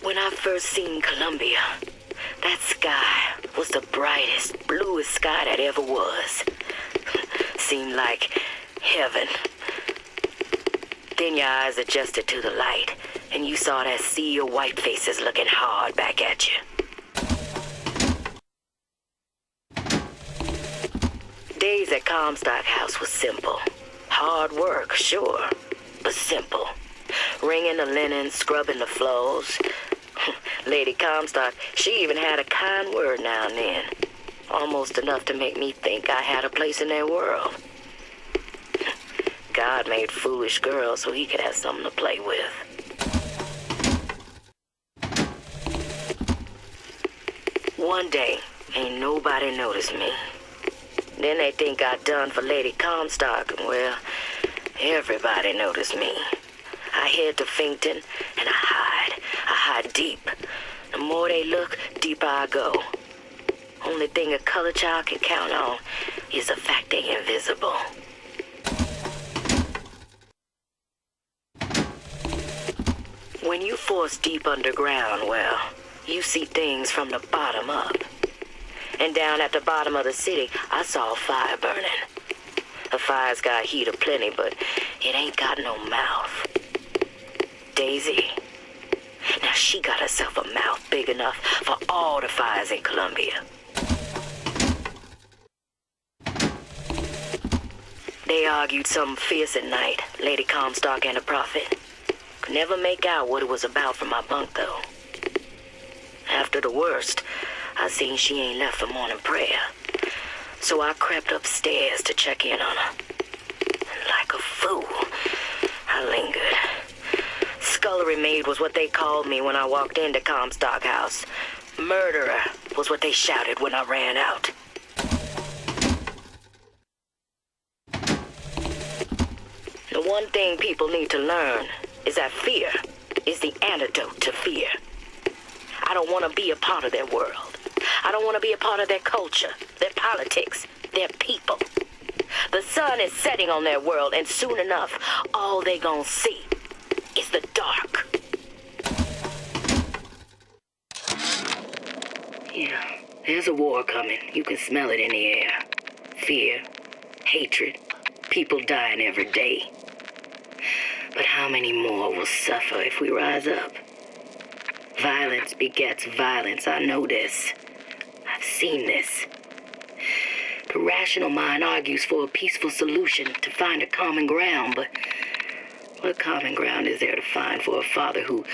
When I first seen Colombia, that sky was the brightest, bluest sky that ever was. Seemed like heaven. Then your eyes adjusted to the light, and you saw that sea of white faces looking hard back at you. Days at Comstock house was simple. Hard work, sure, but simple. Wringing the linen, scrubbing the floors. Lady Comstock, she even had a kind word now and then. Almost enough to make me think I had a place in their world. God made foolish girls so he could have something to play with. One day, ain't nobody noticed me. Then they think I done for Lady Comstock, and well, everybody noticed me. I head to Finkton, and I hide deep. The more they look, deeper I go. Only thing a color child can count on is the fact they invisible. When you force deep underground, well, you see things from the bottom up. And down at the bottom of the city, I saw a fire burning. The fire's got heat aplenty, but it ain't got no mouth. Daisy. Now she got herself a mouth big enough for all the fires in Colombia. They argued something fierce at night, Lady Comstock and the Prophet. Could never make out what it was about from my bunk, though. After the worst, I seen she ain't left for morning prayer. So I crept upstairs to check in on her. And like a fool, I lingered. Scullery maid was what they called me when I walked into Comstock house. Murderer was what they shouted when I ran out. The one thing people need to learn is that fear is the antidote to fear. I don't want to be a part of their world. I don't want to be a part of their culture, their politics, their people. The sun is setting on their world, and soon enough, all they gonna see is the dark. Yeah, there's a war coming. You can smell it in the air. Fear, hatred, people dying every day. But how many more will suffer if we rise up? Violence begets violence. I know this. I've seen this. The rational mind argues for a peaceful solution to find a common ground, but what common ground is there to find for a father who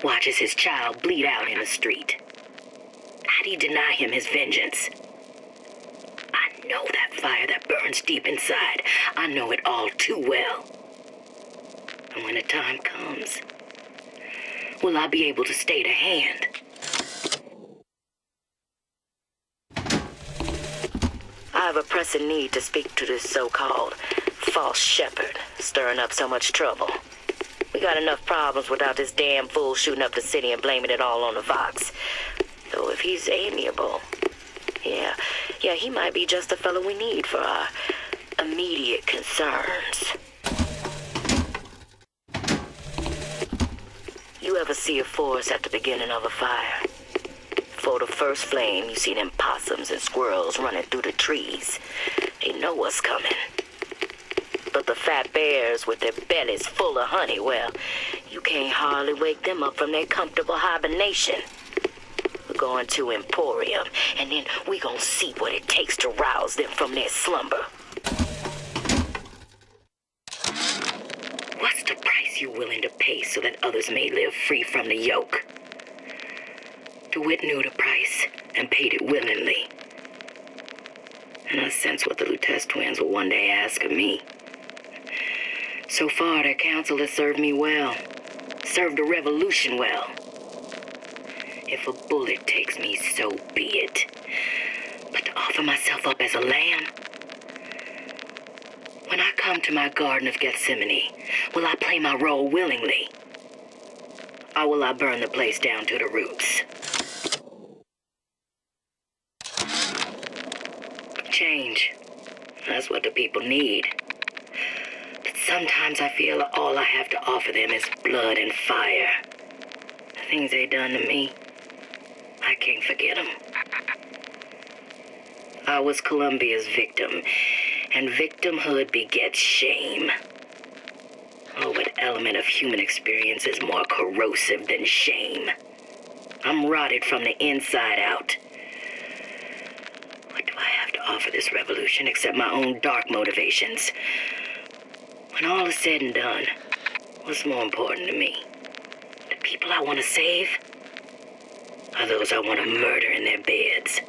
watches his child bleed out in the street? How do you deny him his vengeance? I know that fire that burns deep inside. I know it all too well. And when the time comes, will I be able to stay the hand? I have a pressing need to speak to this so-called false shepherd, stirring up so much trouble. We got enough problems without this damn fool shooting up the city and blaming it all on the Vox. Though if he's amiable, yeah, he might be just the fellow we need for our immediate concerns. You ever see a forest at the beginning of a fire? For the first flame, you see them possums and squirrels running through the trees. They know what's coming. But the fat bears with their bellies full of honey, well, you can't hardly wake them up from their comfortable hibernation. We're going to Emporium, and then we gonna see what it takes to rouse them from their slumber. What's the price you willing to pay so that others may live free from the yoke? DeWitt knew the price and paid it willingly. And I sense what the Lutece twins will one day ask of me. So far, their counsel has served me well. Served the revolution well. If a bullet takes me, so be it. But to offer myself up as a lamb? When I come to my Garden of Gethsemane, will I play my role willingly? Or will I burn the place down to the roots? Change. That's what the people need. But sometimes I feel all I have to offer them is blood and fire. things they done to me, I can't forget them. I was Colombia's victim, and victimhood begets shame. Oh, what element of human experience is more corrosive than shame? I'm rotted from the inside out. What do I have to offer this revolution except my own dark motivations? When all is said and done, what's more important to me? The people I want to save? Or those I want to murder in their beds?